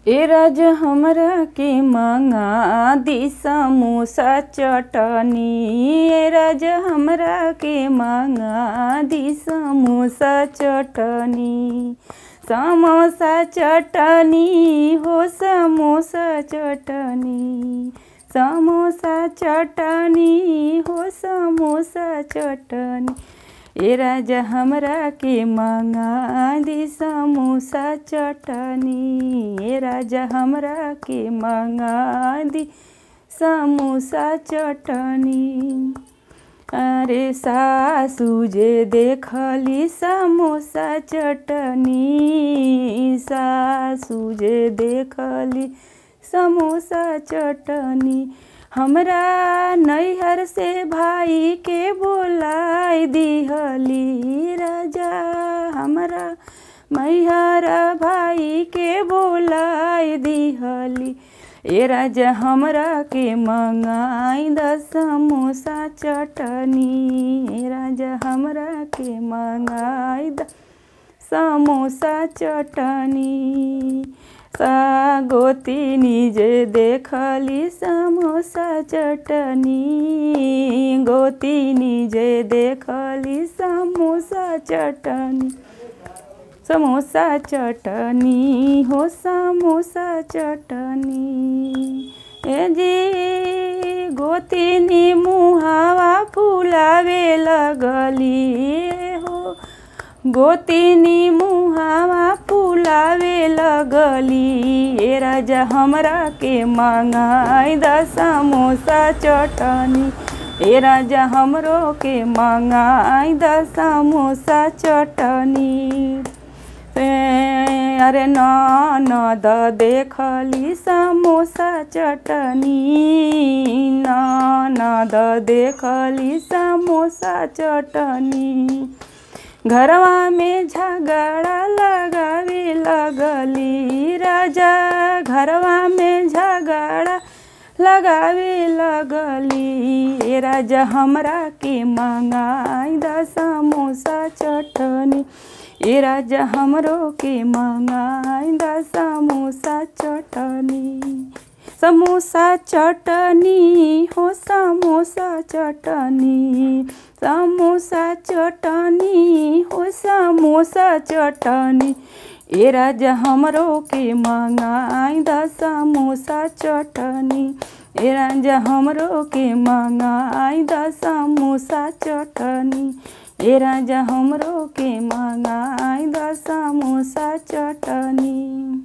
ए राजा हमरा के मंगा दी समोसा चटनी। ए राजा हमरा के मंगा दी समोसा चटनी। समोसा चटनी हो समोसा चटनी। समोसा चटनी हो समोसा चटनी। ए राजा हमरा के मंगा दी समोसा चटनी। ए राजा हमरा के मंगा दी समोसा चटनी। अरे सासू जे देखली समोसा चटनी। सासू जे देखली समोसा चटनी। हमरा नैहर से भाई के बोलाई दिहली। राजा हमरा मैहर भाई के बोलाई दिहली। ए राजा हमरा के मंगाई द समोसा चटनी। ए राजा हमरा के मंगाई द समोसा चटनी। गोतिनी जे देखली समोसा चटनी। गोतिनी जे देखली समोसा चटनी। समोसा चटनी हो समोसा चटनी। ए जी गोतिनी मुहावा फुलावे लगली हो। गोतिनी मुहावा फुलावे लगली। ए राजा हमरा के मंगाई द समोसा चटनी। ए राजा हमरो के मंगाई द समोसा चटनी। अरे ननद देखली समोसा चटनी। ननद देखली समोसा चटनी। घरवा में झगड़ा लगावे लगली। राजा घरवा में झगड़ा लगावे लगली। ए राजा हमरा के मंगाई द समोसा चटनी। ए राजा हमरो के मंगाई द समोसा चटनी। समोसा चटनी हो समोसा चटनी। समोसा चटनी हो समोसा चटनी। ए राजा हमरो के मंगाई द समोसा चटनी। ए राजा हमरो के मंगाई द समोसा चटनी। ए राजा हमरो के मंगाई द समोसा चटनी।